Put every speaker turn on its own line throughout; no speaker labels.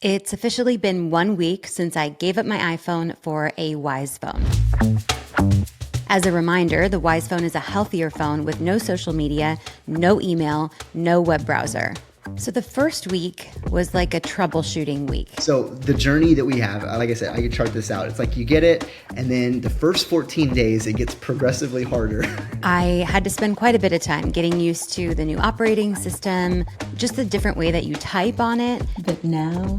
It's officially been 1 week since I gave up my iPhone for a Wisephone. As a reminder, the Wisephone is a healthier phone with no social media, no email, no web browser. So the first week was like a troubleshooting week.
So the journey that we have, like I said, I can chart this out. It's like you get it, and then the first 14 days, it gets progressively harder.
I had to spend quite a bit of time getting used to the new operating system, just the different way that you type on it.
But now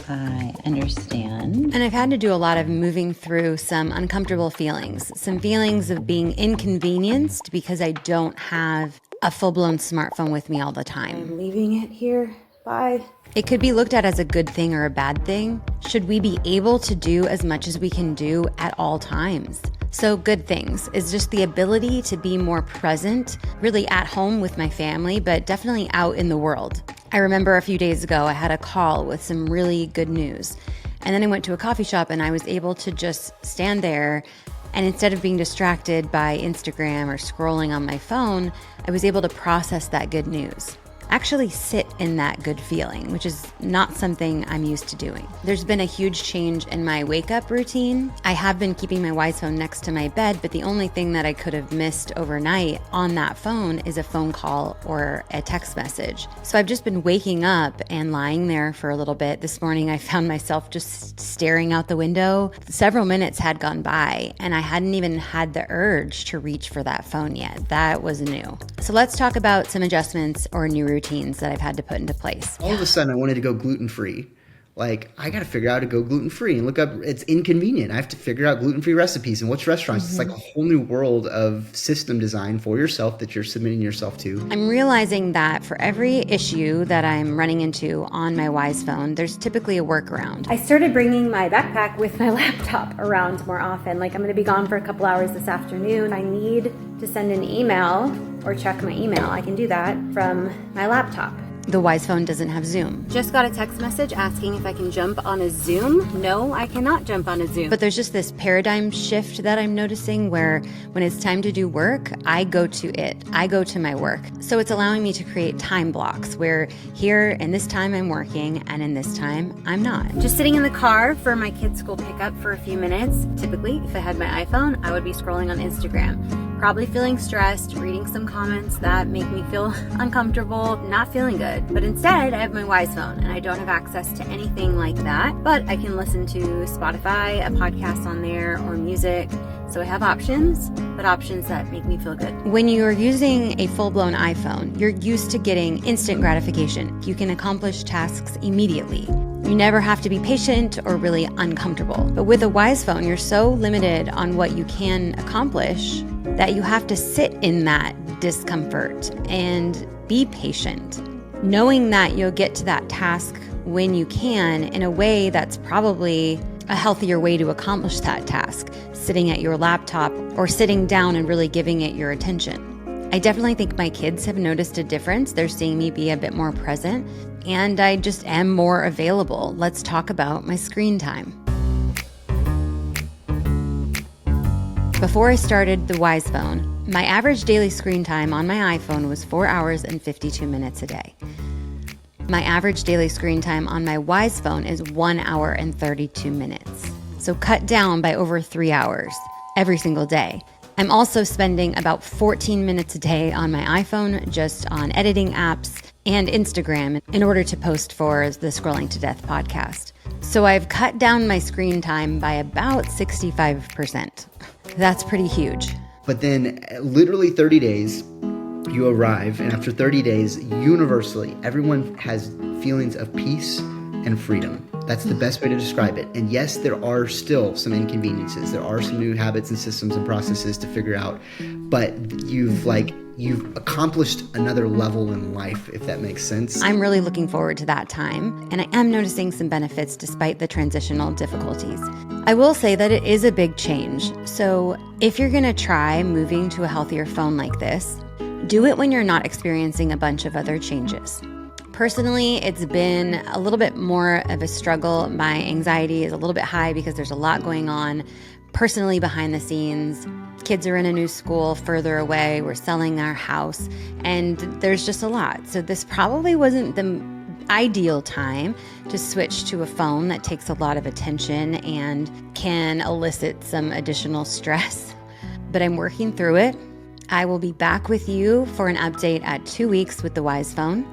I understand.
And I've had to do a lot of moving through some uncomfortable feelings, some feelings of being inconvenienced because I don't have a full-blown smartphone with me all the time.
I'm leaving it here. Bye.
It could be looked at as a good thing or a bad thing. Should we be able to do as much as we can do at all times? So good things is just the ability to be more present, really at home with my family, but definitely out in the world. I remember a few days ago, I had a call with some really good news. And then I went to a coffee shop and I was able to just stand there. And instead of being distracted by Instagram or scrolling on my phone, I was able to process that good news. Actually sit in that good feeling, which is not something I'm used to doing. There's been a huge change in my wake-up routine. I have been keeping my Wisephone next to my bed, but the only thing that I could have missed overnight on that phone is a phone call or a text message. So I've just been waking up and lying there for a little bit. This morning I found myself just staring out the window. Several minutes had gone by, and I hadn't even had the urge to reach for that phone yet. That was new. So let's talk about some adjustments or new routines that I've had to put into place.
All of a sudden, I wanted to go gluten-free. Like, I got to figure out how to go gluten-free and look up, it's inconvenient. I have to figure out gluten-free recipes and which restaurants. It's like a whole new world of system design for yourself that you're submitting yourself to.
I'm realizing that for every issue that I'm running into on my Wisephone, there's typically a workaround.
I started bringing my backpack with my laptop around more often. Like, I'm going to be gone for a couple hours this afternoon. I need to send an email or check my email. I can do that from my laptop.
The Wisephone doesn't have Zoom.
Just got a text message asking if I can jump on a Zoom. No, I cannot jump on a Zoom.
But there's just this paradigm shift that I'm noticing where when it's time to do work, I go to it. I go to my work. So it's allowing me to create time blocks where here in this time I'm working and in this time I'm not.
Just sitting in the car for my kids' school pickup for a few minutes. Typically, if I had my iPhone, I would be scrolling on Instagram. Probably feeling stressed, reading some comments that make me feel uncomfortable, not feeling good. But instead, I have my Wisephone and I don't have access to anything like that. But I can listen to Spotify, a podcast on there, or music. So I have options, but options that make me feel good.
When you're using a full-blown iPhone, you're used to getting instant gratification. You can accomplish tasks immediately. You never have to be patient or really uncomfortable. But with a Wisephone, you're so limited on what you can accomplish that you have to sit in that discomfort and be patient, knowing that you'll get to that task when you can in a way that's probably a healthier way to accomplish that task, sitting at your laptop or sitting down and really giving it your attention. I definitely think my kids have noticed a difference. They're seeing me be a bit more present, and I just am more available. Let's talk about my screen time. Before I started the Wisephone, my average daily screen time on my iPhone was 4 hours and 52 minutes a day. My average daily screen time on my Wisephone is 1 hour and 32 minutes. So cut down by over 3 hours every single day. I'm also spending about 14 minutes a day on my iPhone just on editing apps and Instagram in order to post for the Scrolling to Death podcast. So I've cut down my screen time by about 65%. That's pretty huge.
But then literally 30 days, you arrive, and after 30 days, universally, everyone has feelings of peace and freedom. That's the best way to describe it. And yes, there are still some inconveniences. There are some new habits and systems and processes to figure out. But you've accomplished another level in life, if that makes sense.
I'm really looking forward to that time, and I am noticing some benefits despite the transitional difficulties. I will say that it is a big change. So if you're going to try moving to a healthier phone like this, do it when you're not experiencing a bunch of other changes. Personally, it's been a little bit more of a struggle. My anxiety is a little bit high because there's a lot going on personally behind the scenes. Kids are in a new school further away. We're selling our house, and there's just a lot. So this probably wasn't the ideal time to switch to a phone that takes a lot of attention and can elicit some additional stress. But I'm working through it. I will be back with you for an update at 2 weeks with the Wisephone.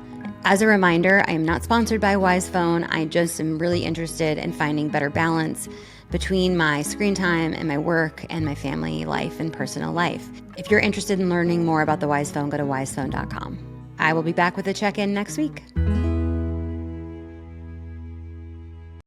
As a reminder, I am not sponsored by Wisephone. I just am really interested in finding better balance between my screen time and my work and my family life and personal life. If you're interested in learning more about the Wisephone, go to wisephone.com. I will be back with a check-in next week.